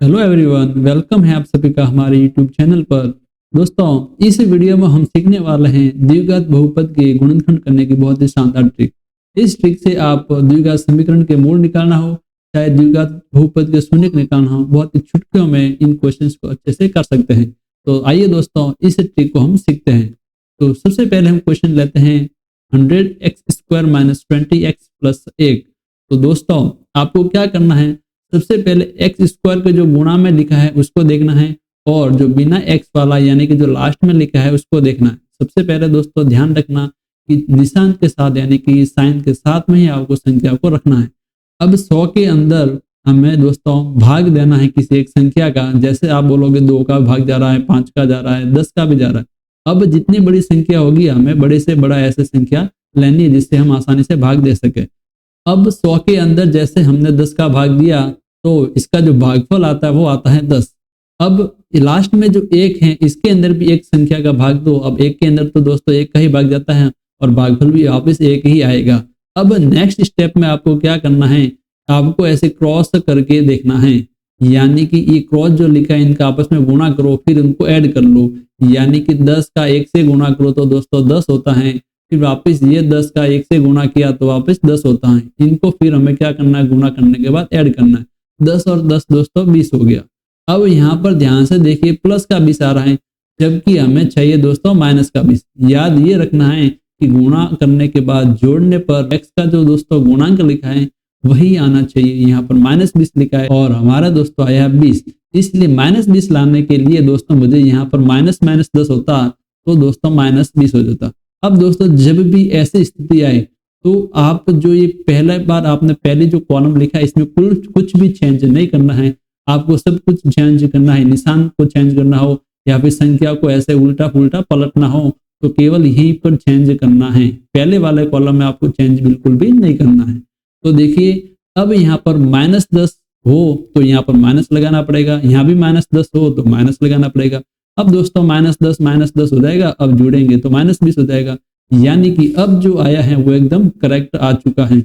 Hello everyone, welcome है आप सभी का हमारे यूट्यूब चैनल पर। दोस्तों, इस वीडियो में हम सीखने वाले हैं द्विघात बहुपद के गुणनखंड करने की बहुत ही शानदार ट्रिक। इस ट्रिक से आप द्विघात समीकरण के मूल निकालना हो, चाहे द्विघात बहुपद के शून्य निकालना हो, बहुत ही चुटकियों में इन क्वेश्चंस को अच्छे से कर सकते हैं। तो आइए दोस्तों, इस ट्रिक को हम सीखते हैं। तो सबसे पहले हम क्वेश्चन लेते हैं 100x² - 20x + 1। तो दोस्तों, आपको क्या करना है, सबसे पहले x² के जो गुणा में लिखा है उसको देखना है, और जो बिना x वाला यानी कि जो लास्ट में लिखा है उसको देखना है। सबसे पहले दोस्तों ध्यान रखना कि निशान के साथ यानी कि साइन के साथ में ही आपको संख्या को रखना है। अब 100 के अंदर हमें दोस्तों भाग देना है किसी एक संख्या का। जैसे आप बोलोगे 2 का भाग जा रहा है, 5 का जा रहा है, 10 का भी जा रहा है। अब जितनी बड़ी संख्या होगी हमें बड़े से बड़ा ऐसे संख्या लेनी है जिससे हम आसानी से भाग दे सके। अब 100 के अंदर जैसे हमने 10 का भाग दिया तो इसका जो भागफल आता है वो आता है 10। अब लास्ट में जो 1 है इसके अंदर भी एक संख्या का भाग दो। अब 1 के अंदर तो दोस्तों 1 का ही भाग जाता है और भागफल भी वापस 1 ही आएगा। अब नेक्स्ट स्टेप में आपको क्या करना है, आपको ऐसे क्रॉस करके देखना है, यानी कि ये क्रॉस जो लिखा है इनका आपस में गुणा करो, फिर उनको ऐड कर लो। यानी कि 10 का 1 से गुणा करो तो दोस्तों 10 होता है, फिर वापस ये 10 का 1 से गुणा किया तो वापस 10 होता है। इनको फिर हमें क्या करना है, गुणा करने के बाद ऐड करना है। 10 और 10 दोस्तों 20 हो गया। अब यहाँ पर ध्यान से देखिए प्लस का 20 आ रहा है, जबकि हमें चाहिए दोस्तों माइनस का 20। याद ये रखना है कि गुणा करने के बाद जोड़ने पर x का जो दोस्तों गुणांक लिखा है वही आना चाहिए। यहाँ पर -20 लिखा है और हमारा दोस्तों आया 20, इसलिए -20 लाने के लिए दोस्तों मुझे यहाँ पर माइनस 10 होता तो दोस्तों -20 हो जाता। अब दोस्तों जब भी ऐसी स्थिति आए तो आप जो ये पहला बार आपने पहले जो कॉलम लिखा है इसमें कुछ भी चेंज नहीं करना है, आपको सब कुछ चेंज करना है। निशान को चेंज करना हो या फिर संख्या को ऐसे उल्टा पुल्टा पलटना हो तो केवल यहीं पर चेंज करना है। पहले वाले कॉलम में आपको चेंज बिल्कुल भी नहीं करना है। तो देखिए अब यहाँ पर -10 हो तो यहाँ पर माइनस लगाना पड़ेगा, यहाँ भी -10 हो तो माइनस लगाना पड़ेगा। अब दोस्तों -10 हो जाएगा, अब जोड़ेंगे तो -20 हो जाएगा। यानी कि अब जो आया है वो एकदम करेक्ट आ चुका है।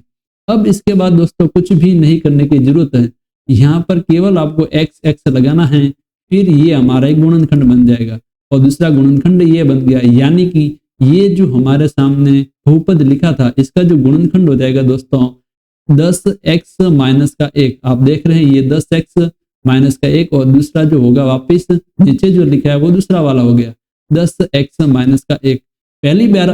अब इसके बाद दोस्तों कुछ भी नहीं करने की जरूरत है, यहाँ पर केवल आपको x लगाना है, फिर ये हमारा एक गुणनखंड बन जाएगा और दूसरा गुणनखंड ये बन गया। यानी कि ये जो हमारे सामने बहुपद लिखा था इसका जो गुणनखंड हो जाएगा दोस्तों 10x - 1। आप देख रहे हैं ये 10x - 1 और दूसरा जो होगा वापिस नीचे जो लिखा है वो दूसरा वाला हो गया 10x - 1। पहली बार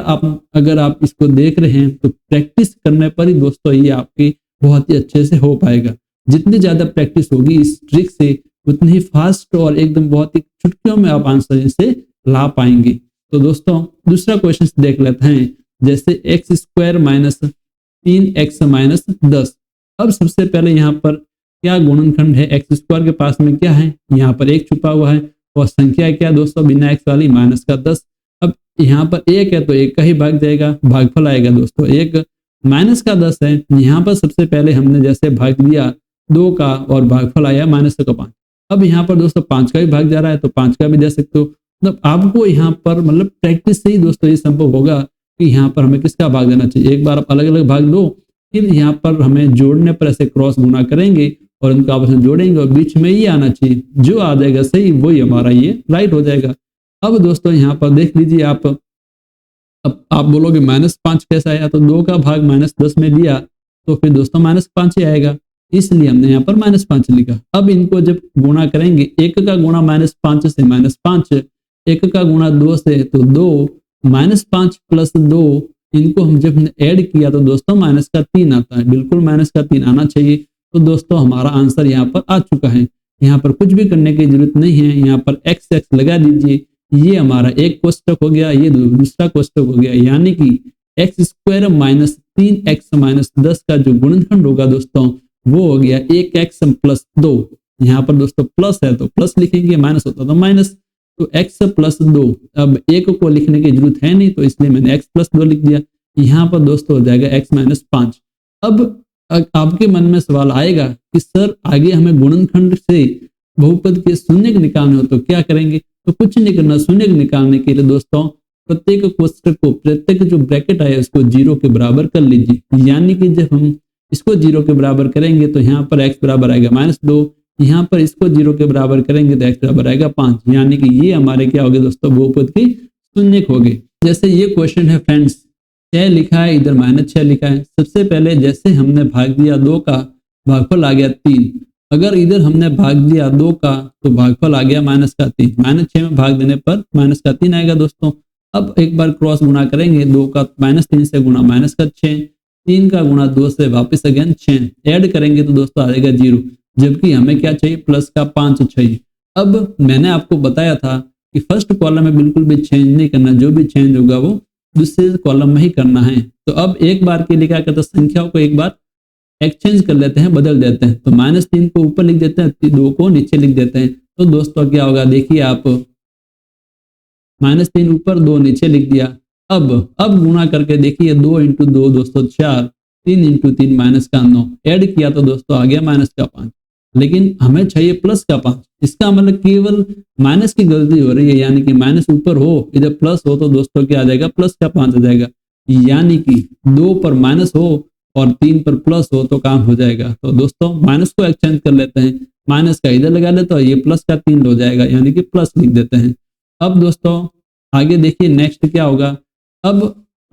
अगर आप इसको देख रहे हैं तो प्रैक्टिस करने पर ही दोस्तों ये आपकी बहुत ही अच्छे से हो पाएगा। जितनी ज्यादा प्रैक्टिस होगी इस ट्रिक से उतनी ही फास्ट और एकदम बहुत ही चुटकियों में आप आंसर से ला पाएंगे। तो दोस्तों दूसरा क्वेश्चन देख लेते हैं, जैसे x² - 3x - 10। अब सबसे पहले यहाँ पर क्या गुणनखंड है, x² के पास में क्या है, यहाँ पर 1 छुपा हुआ है और संख्या क्या दोस्तों बिना x वाली -10। अब यहाँ पर 1 है तो 1 का ही भाग जाएगा, भागफल आएगा दोस्तों 1। -10 है, यहाँ पर सबसे पहले हमने जैसे भाग दिया 2 का और भागफल आया -5। अब यहाँ पर दोस्तों 5 का भी भाग जा रहा है तो 5 का भी दे सकते हो। मतलब आपको यहाँ पर मतलब प्रैक्टिस से ही दोस्तों ये संभव होगा कि यहाँ पर हमें किसका भाग देना चाहिए। एक बार आप अलग अलग भाग लो, फिर यहाँ पर हमें जोड़ने पर ऐसे क्रॉस गुणा करेंगे और उनको आपस में जोड़ेंगे और बीच में ये आना चाहिए, जो आ जाएगा सही वही हमारा ये राइट हो जाएगा। अब दोस्तों यहाँ पर देख लीजिए आप, अब आप बोलोगे -5 कैसा आया, तो 2 का भाग -10 में लिया तो फिर दोस्तों -5 ही आएगा, इसलिए हमने यहाँ पर -5 लिखा। अब इनको जब गुणा करेंगे, 1 का गुणा -5 से -5, 1 का गुणा 2 से तो 2, -5 + 2, इनको हम जब ऐड किया तो दोस्तों -3 आता है। बिल्कुल -3 आना चाहिए। तो दोस्तों हमारा आंसर यहाँ पर आ चुका है। यहाँ पर कुछ भी करने की जरूरत नहीं है, यहाँ पर x लगा दीजिए। ये हमारा एक कोष्टक हो गया, ये दूसरा कोष्टक हो गया। यानी कि x² - 3x - 10 का जो गुणनखंड होगा दोस्तों वो हो गया 1x + 2। यहाँ पर दोस्तों प्लस है तो प्लस लिखेंगे, माइनस होता तो माइनस, तो x + 2। अब 1 को लिखने की जरूरत है नहीं तो इसलिए मैंने x + 2 लिख दिया। यहाँ पर दोस्तों हो जाएगा x - 5। अब आपके मन में सवाल आएगा कि सर आगे हमें गुणनखंड से बहुपद के शून्य निकालने हो तो क्या करेंगे। तो कुछ नहीं करना, शून्य निकालने के लिए दोस्तों प्रत्येक कोष्टक को, प्रत्येक जो ब्रैकेट आया उसको 0 के बराबर कर लीजिए। यानी कि जब हम इसको 0 के बराबर करेंगे तो यहाँ पर x बराबर आएगा -2, यहाँ पर इसको 0 के बराबर करेंगे तो x बराबर आएगा 5, यानी कि ये हमारे क्या हो गए दोस्तों, बहुपद की शून्यक हो गए। जैसे ये क्वेश्चन है फ्रेंड्स, 6 लिखा है, इधर -6 लिखा है। सबसे पहले जैसे हमने भाग दिया 2 का, भागफल आ गया 3। अगर इधर हमने भाग दिया 2 का तो भागफल आ गया -3। -6 में भाग देने पर -3 आएगा दोस्तों। अब एक बार क्रॉस गुणा करेंगे, 2 का -3 से गुणा -6, 3 का गुणा 2 से वापस अगेन 6, ऐड करेंगे तो दोस्तों आ जाएगा 0, जबकि हमें क्या चाहिए, प्लस का 5 चाहिए। अब मैंने आपको बताया था कि फर्स्ट कॉलम में बिल्कुल भी चेंज नहीं करना, जो भी चेंज होगा वो दूसरे कॉलम में ही करना है। तो अब एक बार के लिए क्या करते हैं, संख्याओं को एक बार एक्सचेंज कर लेते हैं, बदल देते हैं। तो -3 को ऊपर लिख देते हैं, 2 को नीचे लिख देते हैं। तो दोस्तों क्या होगा, देखिए आप, -3 ऊपर, 2 नीचे लिख दिया। अब गुणा करके देखिए, 2 × 2 दोस्तों 4, 3 × 3 -9, ऐड किया तो दोस्तों आ गया -5, लेकिन हमें चाहिए +5। इसका मतलब केवल माइनस की गलती हो रही है, यानी कि माइनस ऊपर हो, इधर प्लस हो तो दोस्तों क्या आ जाएगा, +5 आ जाएगा। यानी कि 2 पर माइनस हो और 3 पर प्लस हो तो काम हो जाएगा। तो दोस्तों माइनस को एक्सचेंज कर लेते हैं, माइनस का इधर लगा लेते हैं, ये प्लस का 3 हो जाएगा, यानी कि प्लस लिख देते हैं। अब दोस्तों आगे देखिए नेक्स्ट क्या होगा। अब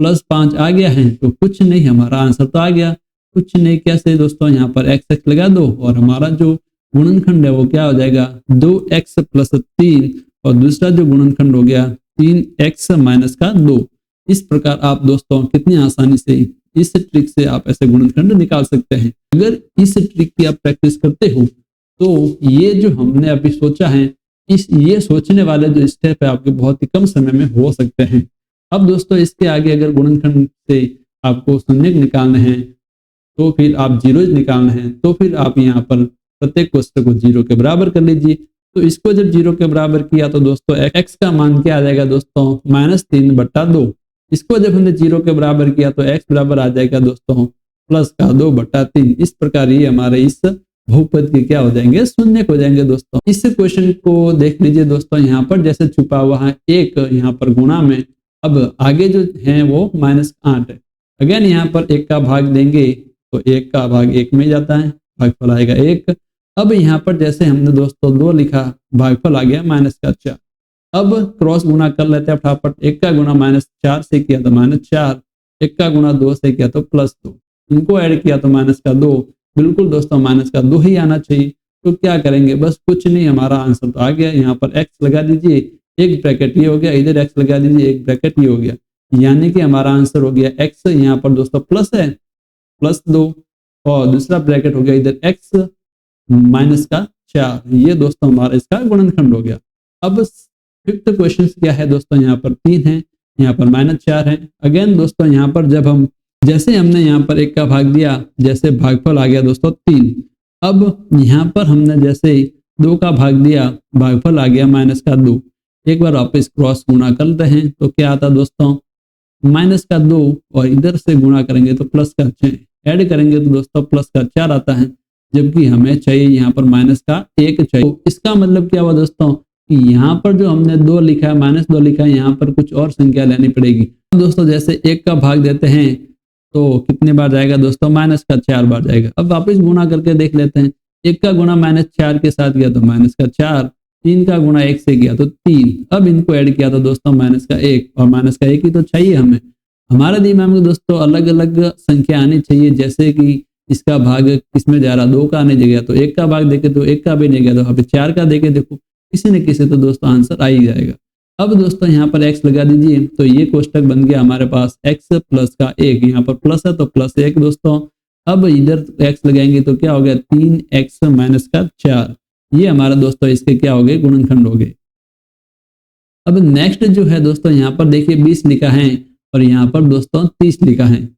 +5 आ गया है तो कुछ नहीं, हमारा आंसर तो आ गया। कुछ नहीं कैसे दोस्तों, यहाँ पर x लगा दो और हमारा जो गुणनखंड है वो क्या हो जाएगा, 2x + 3, और दूसरा जो गुणनखंड हो गया 3x - 2। इस प्रकार आप दोस्तों कितनी आसानी से इस ट्रिक से आप ऐसे गुणनखंड निकाल सकते हैं। अगर इस ट्रिक की आप प्रैक्टिस करते हो तो ये जो हमने अभी सोचा है, ये सोचने वाले जो स्टेप है आपके बहुत ही कम समय में हो सकते हैं। अब दोस्तों इसके आगे अगर गुणनखंड से आपको शून्यक निकालने हैं, तो फिर आप जीरोज निकालने हैं, तो फिर आप यहाँ पर प्रत्येक कोष्ठक को 0 के बराबर कर लीजिए। तो इसको जब 0 के बराबर किया तो दोस्तों x का मान क्या आ जाएगा दोस्तों, -3/2। इसको जब हमने 0 के बराबर किया तो x बराबर आ जाएगा दोस्तों +2/3। इस प्रकार ये हमारे इस बहुपद के क्या हो जाएंगे, शून्यक हो जाएंगे दोस्तों। इस क्वेश्चन को देख लीजिए दोस्तों, यहाँ पर जैसे छुपा हुआ है 1 यहाँ पर गुणा में, अब आगे जो है वो -8 है। अगेन यहाँ पर 1 का भाग देंगे तो 1 का भाग 1 में जाता है, भागफल आएगा 1। अब यहाँ पर जैसे हमने दोस्तों 2 लिखा, भागफल आ गया -4। अब क्रॉस गुणा कर लेते हैं फटाफट। 1 का गुणा -4 से किया तो -4, 1 का गुणा 2 से किया तो +2, इनको ऐड किया तो -2। बिल्कुल दोस्तों -2 ही आना चाहिए। तो क्या करेंगे, बस कुछ नहीं, हमारा आंसर तो आ गया। यहाँ पर x लगा दीजिए, एक ब्रैकेट ये हो गया, इधर x लगा दीजिए, एक ब्रैकेट ये हो गया, यानी कि हमारा आंसर हो गया x। यहाँ पर दोस्तों प्लस है, +2, और दूसरा ब्रैकेट हो गया इधर x -4। ये दोस्तों हमारा इसका गुणनखंड हो गया। अब फिफ्थ क्वेश्चन क्या है दोस्तों, यहाँ पर 3 है, यहाँ पर -4 है। अगेन दोस्तों यहाँ पर जब हम जैसे हमने यहाँ पर 1 का भाग दिया, जैसे भागफल आ गया दोस्तों 3। अब यहाँ पर हमने जैसे 2 का भाग दिया, भागफल आ गया -2। एक बार वापस क्रॉस गुणा करते हैं तो क्या आता दोस्तों, -2, और इधर से गुणा करेंगे तो +6, ऐड करेंगे तो दोस्तों +4 आता है, जबकि हमें चाहिए यहाँ पर -1 चाहिए। तो इसका मतलब क्या हुआ दोस्तों कि यहाँ पर जो हमने 2 लिखा है, -2 लिखा है, यहाँ पर कुछ और संख्या लेनी पड़ेगी। दोस्तों जैसे 1 का भाग देते हैं तो कितने बार जाएगा दोस्तों, -4 बार जाएगा। अब वापस गुणा करके देख लेते हैं। 1 का गुणा -4 के साथ किया तो -4, 3 का गुणा 1 से किया तो 3। अब इनको ऐड किया तो दोस्तों -1, और -1 ही तो चाहिए हमें। हमारे दिमाग में दोस्तों अलग अलग संख्या आनी चाहिए, जैसे कि इसका भाग किसमें जा रहा, 2 का आने जगह तो 1 का भाग देखे तो 1 का भी नहीं गया, तो अभी 4 का देखे देखो, किसी न किसी तो दोस्तों आंसर आ ही जाएगा। अब दोस्तों यहाँ पर x लगा दीजिए, तो ये कोष्टक बन गया हमारे पास x + का 1, यहाँ पर प्लस है तो +1 दोस्तों। अब इधर x लगाएंगे तो क्या हो गया, 3x - 4। ये हमारा दोस्तों इसके क्या हो गए, गुणनखंड हो गए। अब नेक्स्ट जो है दोस्तों, यहाँ पर देखिए 20 लिखा है और यहाँ पर दोस्तों 30 लिखा है।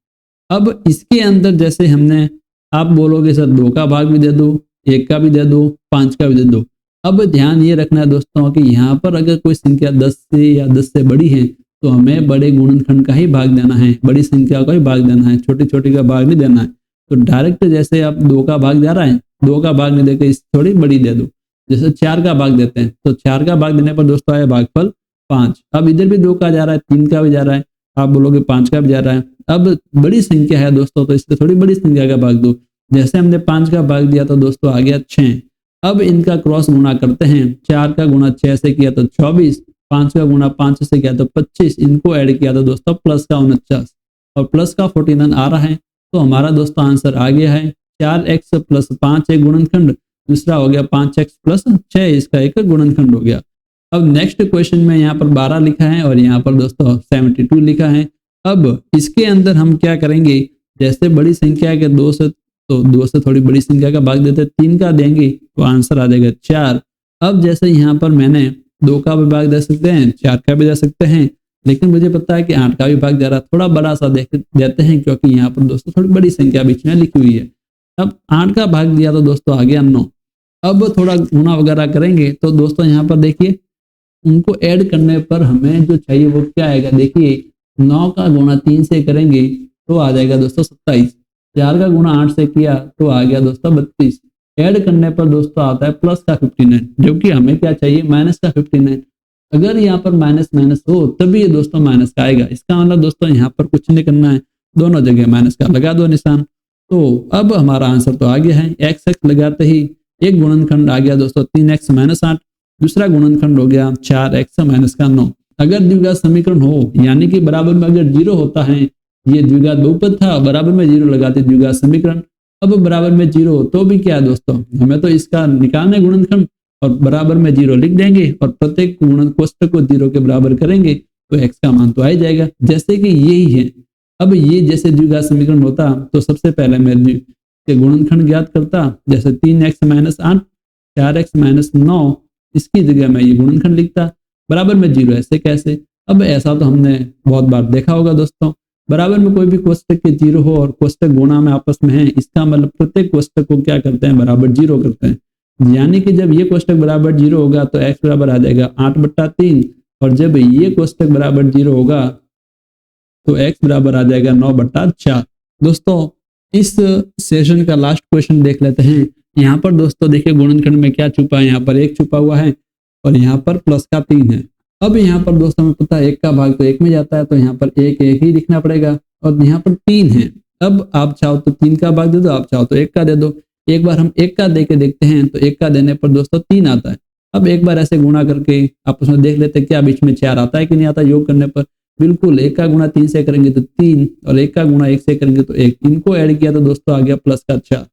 अब इसके अंदर जैसे हमने, आप बोलोगे सर 2 का भाग भी दे दो, 1 का भी दे दो, 5 का भी दे दो। अब ध्यान ये रखना है दोस्तों कि यहाँ पर अगर कोई संख्या 10 से या 10 से बड़ी है तो हमें बड़े गुणनखंड का ही भाग देना है, बड़ी संख्या का ही भाग देना है, छोटी छोटी का भाग नहीं देना है। तो डायरेक्ट जैसे आप 2 का भाग जा रहा है, 2 का भाग नहीं देकर इस थोड़ी बड़ी दे दो। जैसे 4 का भाग देते हैं तो 4 का भाग देने पर दोस्तों आया भागफल 5। अब इधर भी 2 का जा रहा है, 3 का भी जा रहा है, आप बोलोगे 5 का भी जा रहा है। अब बड़ी संख्या है दोस्तों, तो इससे थोड़ी बड़ी संख्या का भाग दो। जैसे हमने 5 का भाग दिया तो दोस्तों आ गया 6, अब इनका क्रॉस गुणा करते हैं। 4 का गुणा 6 से किया तो 24, 5 का गुणा 5 से किया तो 25, इनको ऐड किया तो दोस्तों प्लस का 49 और प्लस का 49 आ रहा है। तो हमारा दोस्तों आंसर आ गया है 4x प्लस 5 एक गुणनखंड, दूसरा हो गया 5x प्लस 6 इसका एक गुणनखंड हो गया। अब नेक्स्ट क्वेश्चन में यहाँ पर 12 लिखा है और यहाँ पर दोस्तों 72 लिखा है। अब इसके अंदर हम क्या करेंगे, जैसे बड़ी संख्या के 2 से, तो 2 से थोड़ी बड़ी संख्या का भाग देते 3 का देंगे तो आंसर आ जाएगा 4। अब जैसे यहाँ पर मैंने 2 का भी भाग दे सकते हैं, 4 का भी दे सकते हैं, लेकिन मुझे पता है कि 8 का भी भाग दे रहा, थोड़ा बड़ा सा देते हैं क्योंकि यहाँ पर दोस्तों थोड़ी बड़ी संख्या बीच में लिखी हुई है। अब 8 का भाग दिया तो दोस्तों आ गया 9। अब थोड़ा गुणा वगैरह करेंगे तो दोस्तों यहाँ पर देखिए उनको ऐड करने पर हमें जो चाहिए वो क्या आएगा, देखिए 9 का गुणा 3 से करेंगे तो आ जाएगा दोस्तों 27, 4 का गुणा 8 से किया तो आ गया दोस्तों 32, ऐड करने पर दोस्तों आता है प्लस का 59, जो कि हमें क्या चाहिए माइनस का 59। अगर यहाँ पर माइनस माइनस हो तभी ये दोस्तों माइनस का आएगा, इसका मतलब दोस्तों यहाँ पर कुछ नहीं करना है, दोनों जगह माइनस का लगा दो निशान। तो अब हमारा आंसर तो आ गया है, एक्स एक्स लगाते ही एक गुणनखंड आ गया दोस्तों 3x माइनस 8, दूसरा गुणनखंड हो गया 4x माइनस का 9। अगर द्विघात समीकरण हो यानी कि बराबर में अगर 0 होता है, ये द्विघात बहुपद था, बराबर में 0 लगाते द्विघात समीकरण। अब बराबर में 0 हो तो भी क्या है दोस्तों, हमें तो इसका निकालना है गुणनखंड और बराबर में 0 लिख देंगे और प्रत्येक गुणन कोष्ठक को 0 के बराबर करेंगे तो x का मान तो आ ही जाएगा, जैसे कि यही है। अब ये जैसे द्विघात समीकरण होता तो सबसे पहले मैं के गुणनखंड ज्ञात करता, जैसे 3x माइनस 8, 4x माइनस 9, इसकी जगह मैं ये गुणनखंड लिखता, बराबर में 0 ऐसे कैसे। अब ऐसा तो हमने बहुत बार देखा होगा दोस्तों, बराबर में कोई भी कोष्ठक के 0 हो और कोष्ठक गुणा में आपस में है, इसका मतलब प्रत्येक कोष्ठक को क्या करते हैं बराबर 0 करते हैं। यानी कि जब ये कोष्ठक बराबर 0 होगा तो x बराबर आ जाएगा 8/3 और जब ये कोष्ठक बराबर 0 होगा तो x बराबर आ जाएगा 9/4। दोस्तों इस सेशन का लास्ट क्वेश्चन देख लेते हैं। यहाँ पर दोस्तों देखिए गुणनखंड में क्या छुपा है, यहाँ पर 1 छुपा हुआ है और यहाँ पर प्लस का 3 है। अब यहाँ पर दोस्तों हमें पता है 1 का भाग तो 1 में जाता है, तो यहाँ पर 1 1 ही लिखना पड़ेगा और यहाँ पर 3 है। अब आप चाहो तो 3 का भाग दे दो, आप चाहो तो 1 का दे दो। एक बार हम 1 का दे के देखते हैं तो 1 का देने पर दोस्तों 3 आता है। अब एक बार ऐसे गुणा करके आपस में देख लेते हैं क्या बीच में 4 आता है कि नहीं आता। योग करने पर बिल्कुल 1 का गुणा 3 से करेंगे तो 3 और 1 का गुणा 1 से करेंगे तो 1, इनको ऐड किया तो दोस्तों आ गया प्लस का 4,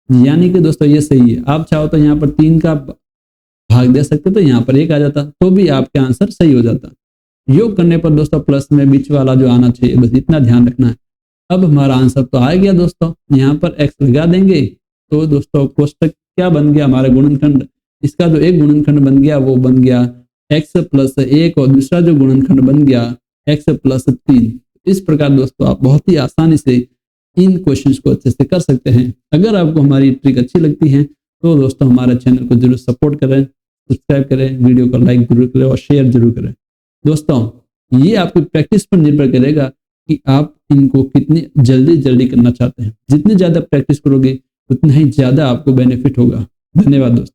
यानी कि दोस्तों ये सही है। आप चाहो तो यहाँ पर 3 का भाग दे सकते तो यहाँ पर 1 आ जाता तो भी आपका आंसर सही हो जाता। योग करने पर दोस्तों प्लस में बीच वाला जो आना चाहिए बस इतना ध्यान रखना है। अब हमारा आंसर तो आ गया दोस्तों, यहाँ पर x लगा देंगे तो दोस्तों कोष्ठक क्या बन गया हमारा गुणनखंड, इसका जो एक गुणनखंड बन गया वो बन गया x प्लस 1 और दूसरा जो गुणनखंड बन गया x प्लस 3। इस प्रकार दोस्तों आप बहुत ही आसानी से इन क्वेश्चंस को अच्छे से कर सकते हैं। अगर आपको हमारी ट्रिक अच्छी लगती है तो दोस्तों हमारे चैनल को जरूर सपोर्ट करें, सब्सक्राइब करें, वीडियो को लाइक जरूर करें और शेयर जरूर करें। दोस्तों ये आपकी प्रैक्टिस पर निर्भर करेगा कि आप इनको कितनी जल्दी करना चाहते हैं। जितनी ज्यादा प्रैक्टिस करोगे उतना ही ज्यादा आपको बेनिफिट होगा। धन्यवाद दोस्तों।